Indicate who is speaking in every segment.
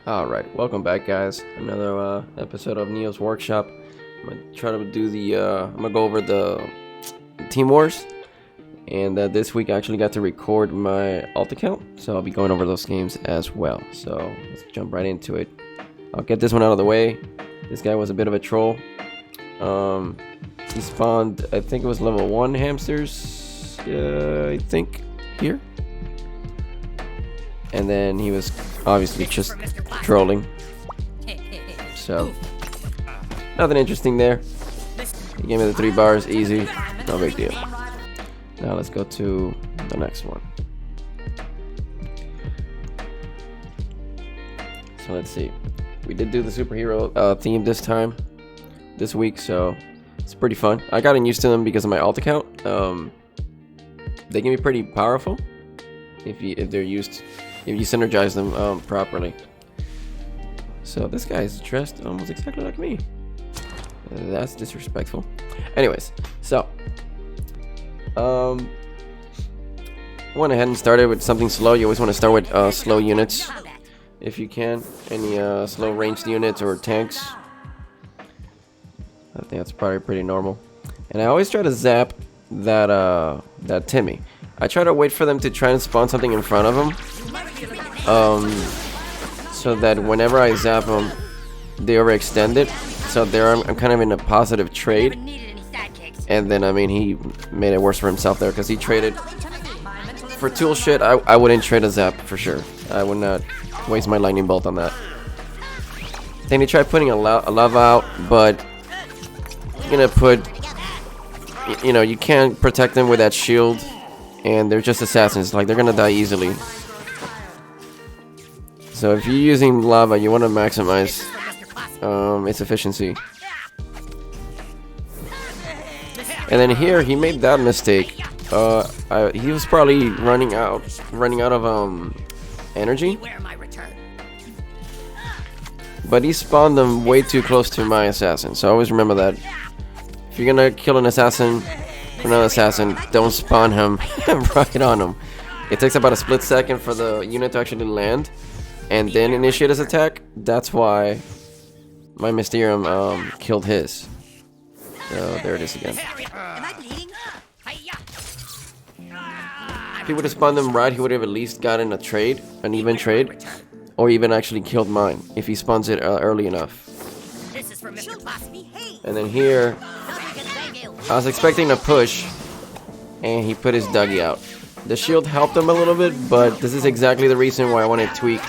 Speaker 1: Alright, welcome back guys. Another episode of Neo's Workshop. I'm gonna try to do I'm gonna go over the Team Wars. And this week I actually got to record my alt account, so I'll be going over those games as well. So let's jump right into it. I'll get this one out of the way. This guy was a bit of a troll. He spawned, I think it was level 1 hamsters, I think, here. And then he was obviously just trolling. So, nothing interesting there. He gave me the 3 bars, easy, no big deal. Now let's go to the next one. So let's see. We did do the superhero theme this week, so it's pretty fun. I gotten used to them because of my alt account. They can be pretty powerful if you synergize them properly. So this guy is dressed almost exactly like me. That's disrespectful. Anyways, so went ahead and started with something slow. You always want to start with slow units if you can. Any slow ranged units or tanks. I think that's probably pretty normal. And I always try to zap that Timmy. I try to wait for them to try and spawn something in front of them, so that whenever I zap them, they overextend it. So there I'm kind of in a positive trade. And then, I mean, he made it worse for himself there because he traded for tool shit. I wouldn't trade a zap for sure. I would not waste my lightning bolt on that. Then he tried putting a lava out, but you're gonna put, you know, you can't protect them with that shield, and they're just assassins. Like, they're gonna die easily. So if you're using lava, you want to maximize its efficiency. And then here he made that mistake. He was probably running out of energy, but he spawned them way too close to my assassin. So always remember that if you're gonna kill an assassin, another assassin, don't spawn him right on him. It takes about a split second for the unit to actually land and then initiate his attack. That's why my Mysterium killed his. So there it is again. If he would have spawned them right, he would have at least gotten a trade, an even trade, or even actually killed mine if he spawns it early enough. And then here, I was expecting a push, and he put his Dougie out. The shield helped him a little bit, but this is exactly the reason why I want to tweak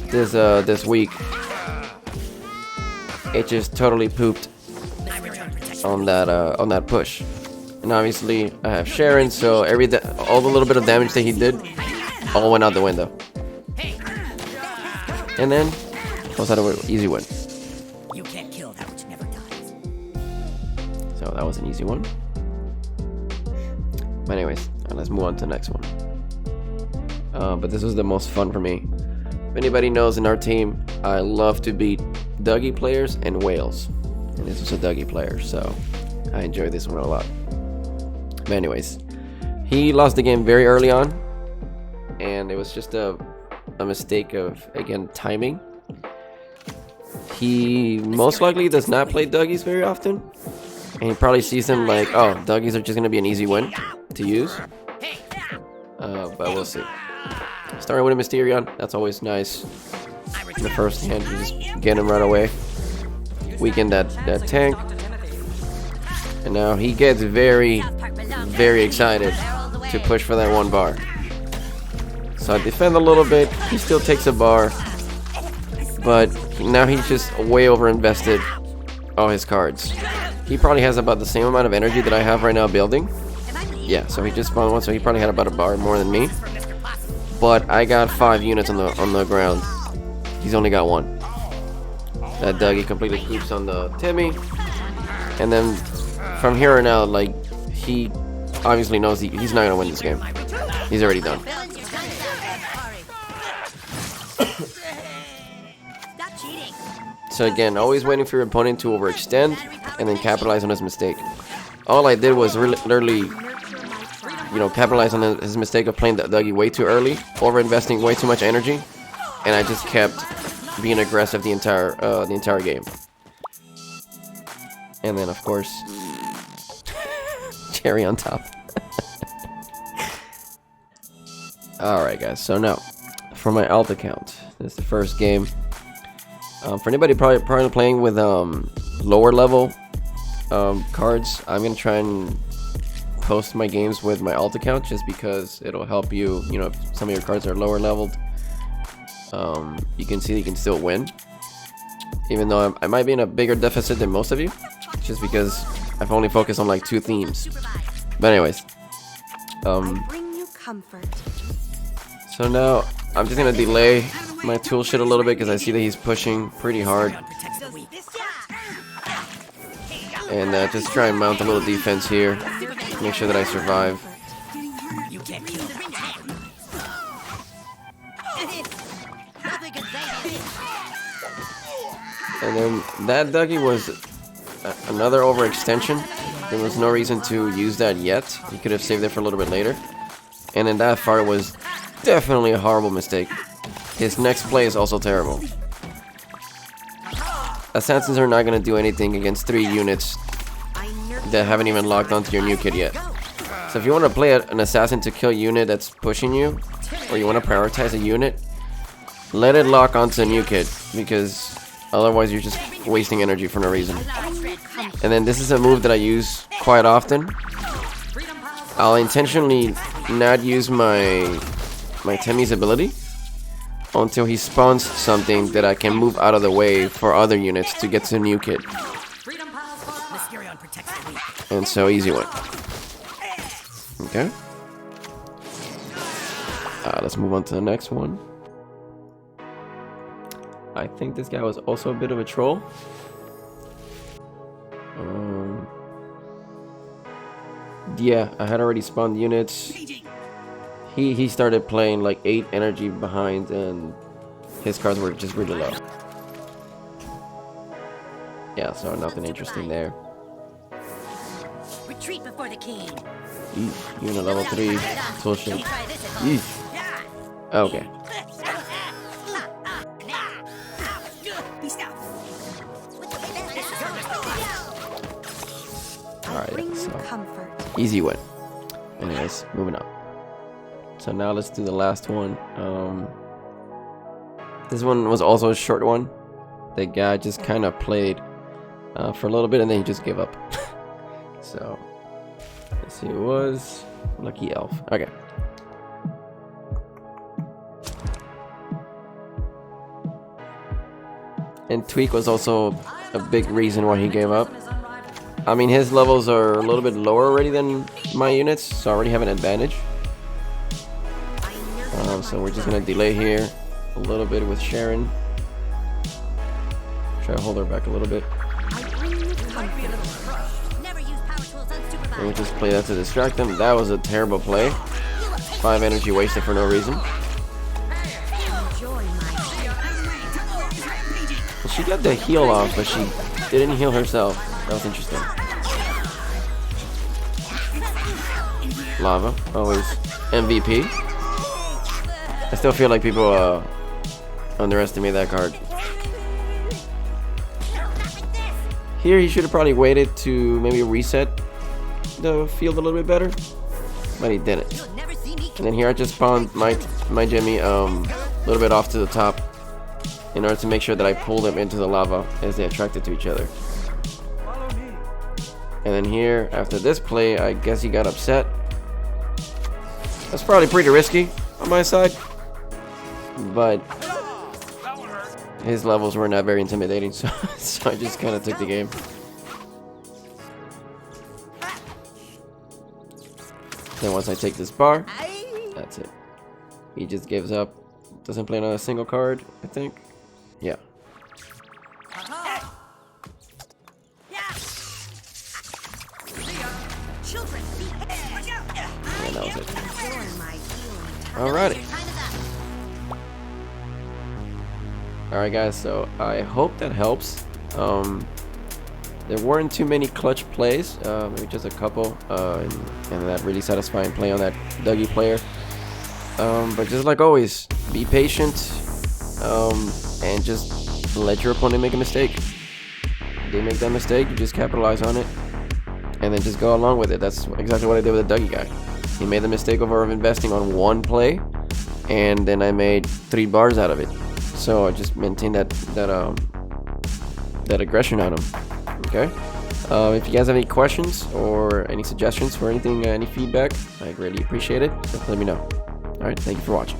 Speaker 1: this week. It just totally pooped on that push. And obviously I have Sharon, so all the little bit of damage that he did all went out the window. And then was that an easy win. You can't kill that which never dies. So that was an easy one. But anyways, let's move on to the next one. But this was the most fun for me. If anybody knows, in our team, I love to beat Dougie players and whales. And this was a Dougie player, so I enjoyed this one a lot. But anyways, he lost the game very early on, and it was just a mistake of, again, timing. He most likely does not play Dougies very often, and he probably sees them like, oh, Dougies are just going to be an easy win to use. But we'll see. Starting with a Mysterion, that's always nice. In the first hand, you just get him right away. Weaken that tank. And now he gets very, very excited to push for that 1 bar. So I defend a little bit. He still takes a bar. But now he's just way over invested all his cards. He probably has about the same amount of energy that I have right now building. Yeah, so he just spawned 1, so he probably had about a bar more than me. But I got 5 units on the ground. He's only got 1. That Dougie completely poops on the Timmy. And then from here on out, like, he obviously knows he's not going to win this game. He's already done. So again, always waiting for your opponent to overextend and then capitalize on his mistake. All I did was literally you know, capitalize on his mistake of playing the Dougie way too early, over investing way too much energy, and I just kept being aggressive the entire game. And then of course, cherry on top. Alright guys, so now for my alt account, this is the first game. For anybody probably playing with lower level cards, I'm gonna try and post my games with my alt account just because it'll help you. You know, if some of your cards are lower leveled, you can see you can still win, even though I might be in a bigger deficit than most of you, just because I've only focused on like 2 themes. But anyways,
Speaker 2: I bring you comfort.
Speaker 1: so now I'm just gonna delay my tool shit a little bit because I see that he's pushing pretty hard, and just try and mount a little defense here, make sure that I survive. And then that Dougie was another overextension. There was no reason to use that yet. He could have saved it for a little bit later. And then that fart was definitely a horrible mistake. His next play is also terrible. Assassins are not going to do anything against 3 units that haven't even locked onto your new kid yet. So if you want to play an assassin to kill a unit that's pushing you, or you want to prioritize a unit, let it lock onto a new kid, because otherwise you're just wasting energy for no reason. And then this is a move that I use quite often. I'll intentionally not use my Temmie's ability until he spawns something that I can move out of the way for other units to get to the new kid. And so easy one. Okay. Let's move on to the next one. I think this guy was also a bit of a troll. Yeah, I had already spawned units. He started playing like 8 energy behind, and his cards were just really low. Yeah, so nothing interesting there.
Speaker 3: Retreat before the king.
Speaker 1: You in a level 3 bullshit. Okay. Alright, so easy win. Anyways, moving on. So now let's do the last one. This one was also a short one. The guy just kind of played for a little bit and then he just gave up. So let's see, it was Lucky Elf. Okay. And Tweak was also a big reason why he gave up. I mean, his levels are a little bit lower already than my units, so I already have an advantage. So we're just gonna delay here a little bit with Sharon. Try to hold her back a little bit. And we just play that to distract them. That was a terrible play. 5 energy wasted for no reason. She got the heal off, but she didn't heal herself. That was interesting. Lava, always MVP. I still feel like people underestimate that card. Here he should have probably waited to maybe reset the field a little bit better, but he didn't. And then here I just spawned my Jimmy a little bit off to the top in order to make sure that I pull them into the lava as they attracted to each other. And then here, after this play, I guess he got upset. That's probably pretty risky on my side, but his levels were not very intimidating, so I just kind of took the game. Then once I take this bar, that's it. He just gives up. Doesn't play another single card, I think. Yeah. And that was it. Alrighty. Alright guys, so I hope that helps. There weren't too many clutch plays, maybe just a couple, and that really satisfying play on that Dougie player. But just like always, be patient. and just let your opponent make a mistake. They make that mistake, you just capitalize on it, and then just go along with it. That's exactly what I did with the Dougie guy. He made the mistake of investing on one play, and then I made 3 bars out of it. So I just maintained that aggression on him. Okay. If you guys have any questions or any suggestions for anything, any feedback, I greatly appreciate it. So let me know. All right. Thank you for watching.